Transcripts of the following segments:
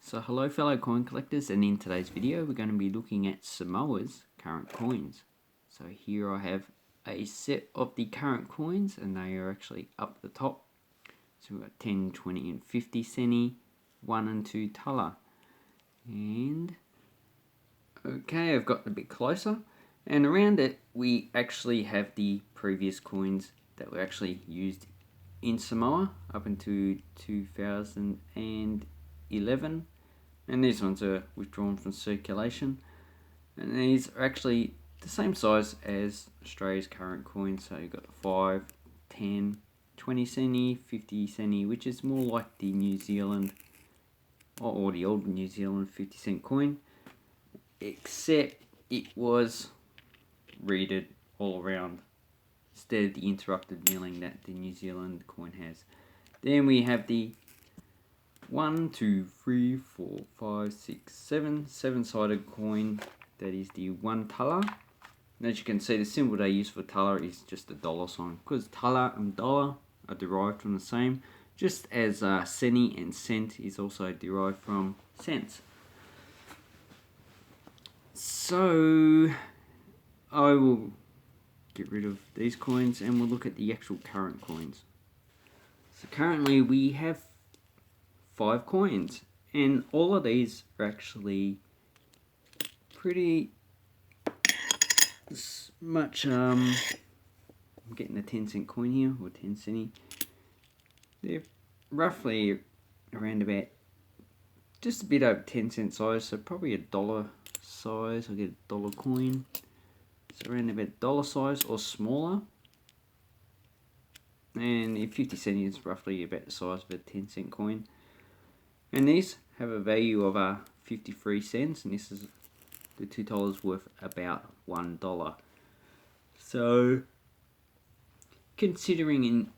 So hello fellow coin collectors, and in today's video we're going to be looking at Samoa's current coins. So here I have a set of the current coins, and they are actually up the top. So we've got 10, 20 and 50 centi, 1 and 2 tala. And okay, I've got a bit closer, and around it we actually have the previous coins that were actually used in Samoa up until 2011. And these ones are withdrawn from circulation, and these are actually the same size as Australia's current coins. So you've got 5, 10, 20 centi, 50 centi, which is more like the New Zealand or the old New Zealand 50 cent coin, except it was reeded all around instead of the interrupted milling that the New Zealand coin has. Then we have the 1, 2, 3, 4, 5, 6, 7 seven-sided coin, that is the 1 tala. And as you can see, the symbol they use for tala is just a dollar sign, because tala and dollar are derived from the same, just as centi and cent is also derived from cents. So I will get rid of these coins and we'll look at the actual current coins. So currently we have 5 coins, and all of these are actually pretty much I'm getting a 10 cent coin here, or 10 centi. They're roughly around about just a bit over 10 cent size, so probably a dollar size. I'll get a dollar coin, so around about dollar size or smaller. And the 50 cent is roughly about the size of a 10 cent coin. And these have a value of 53 cents, and this is the $2 worth about $1. So, considering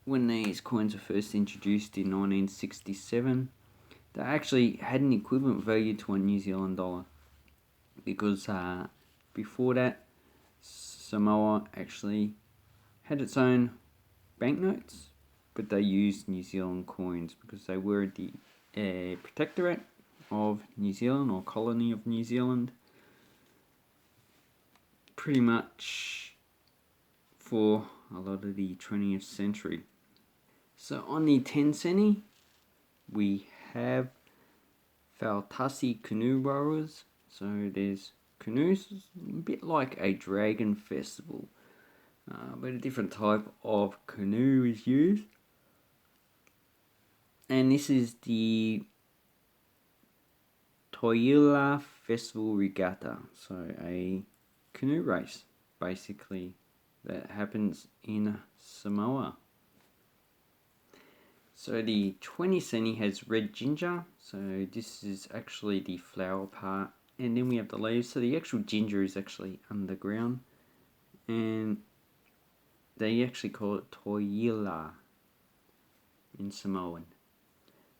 when these coins were first introduced in 1967, they actually had an equivalent value to a New Zealand dollar, because before that, Samoa actually had its own banknotes, but they used New Zealand coins because they were the protectorate of New Zealand, or colony of New Zealand, pretty much for a lot of the 20th century. So on the 10 centi, we have Fautasi canoe rowers. So there's canoes, a bit like a dragon festival, but a different type of canoe is used. And this is the Toyila Festival Regatta, so a canoe race basically that happens in Samoa. So the 20 centi has red ginger, so this is actually the flower part, and then we have the leaves. So the actual ginger is actually underground, and they actually call it Toyila in Samoan.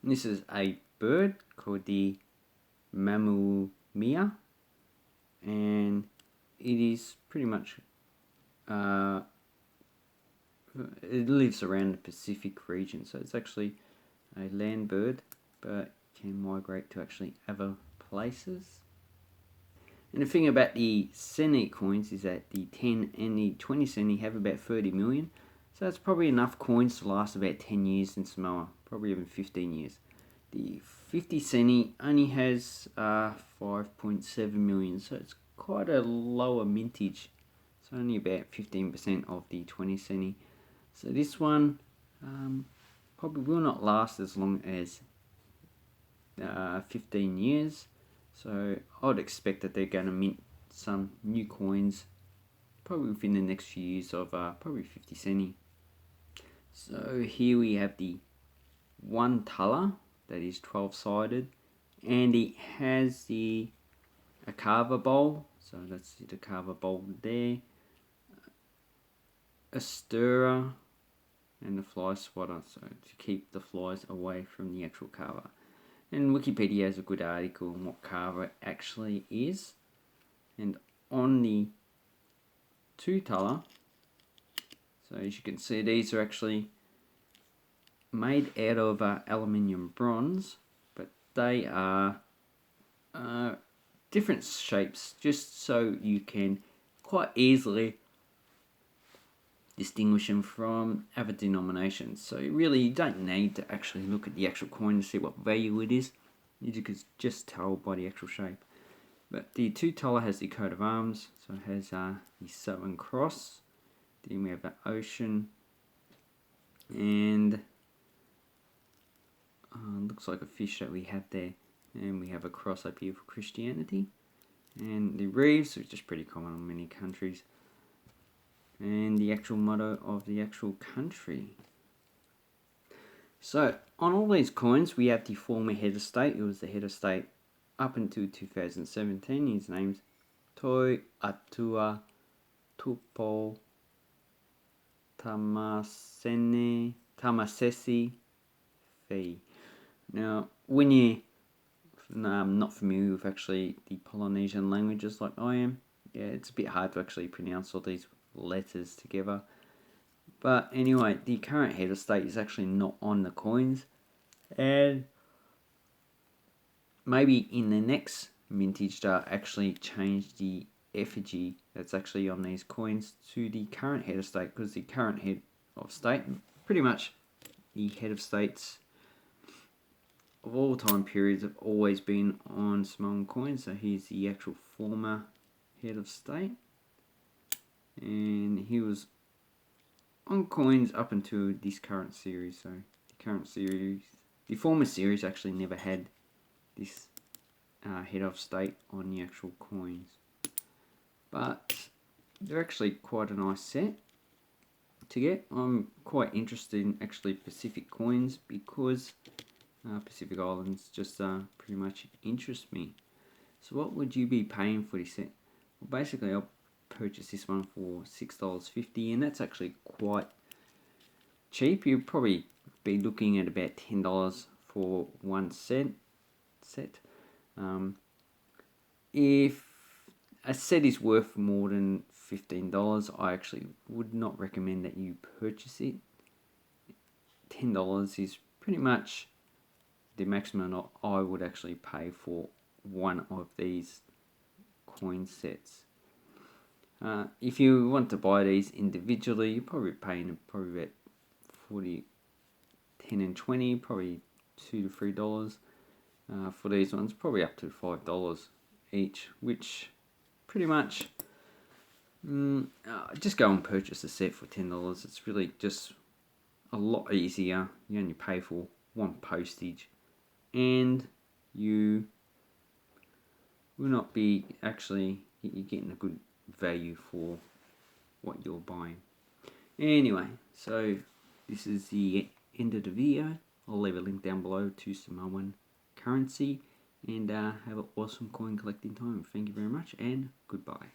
And this is a bird called the Mamumia, and it is pretty much it lives around the Pacific region, so it's actually a land bird, but can migrate to actually other places. And the thing about the centi coins is that the 10 and the 20 centi have about 30 million, so that's probably enough coins to last about 10 years in Samoa, probably even 15 years. The 50 centi only has 5.7 million, so it's quite a lower mintage. It's only about 15% of the 20 centi. So this one probably will not last as long as 15 years. So I would expect that they're going to mint some new coins probably within the next few years of probably 50 centi. So here we have the 1 tala, that is 12-sided, and it has the Akava bowl, so that's the Akava bowl there, a stirrer, and the fly swatter, so to keep the flies away from the actual kava. And Wikipedia has a good article on what kava actually is. And on the 2 tala, so as you can see, these are actually made out of aluminium bronze, but they are different shapes, just so you can quite easily distinguish them from other denominations. So really, you don't need to actually look at the actual coin to see what value it is. You can just tell by the actual shape. But the $2 has the coat of arms, so it has the Southern Cross. Then we have the ocean, and looks like a fish that we have there. And we have a cross up here for Christianity. And the reefs, which is pretty common in many countries. And the actual motto of the actual country. So, on all these coins, we have the former head of state. It was the head of state up until 2017. His name's Toi Atua Tupo Tamasesi Fei. Now, when you're not familiar with actually the Polynesian languages like I am, yeah, it's a bit hard to actually pronounce all these letters together. But anyway, the current head of state is actually not on the coins, and maybe in the next mintage they'll actually change the effigy that's actually on these coins to the current head of state, because the current head of state, pretty much the head of states of all time periods, have always been on Samoan coins. So here's the actual former head of state, and he was on coins up until this current series. So the former series actually never had this head of state on the actual coins, but they're actually quite a nice set to get. I'm quite interested in actually Pacific coins, because Pacific Islands just pretty much interest me. So what would you be paying for this set? Well, basically I'll purchase this one for $6.50, and that's actually quite cheap. You'll probably be looking at about $10 for one set. If a set is worth more than $15, I actually would not recommend that you purchase it. $10 is pretty much the maximum I would actually pay for one of these coin sets. If you want to buy these individually, you're probably paying about 40, 10 and 20, probably $2 to $3. For these ones, probably up to $5 each, which pretty much just go and purchase a set for $10. It's really just a lot easier. You only pay for one postage, and you will not be actually, you're getting a good value for what you're buying. Anyway, so this is the end of the video. I'll leave a link down below to Samoan currency, and have an awesome coin collecting time. Thank you very much, and goodbye.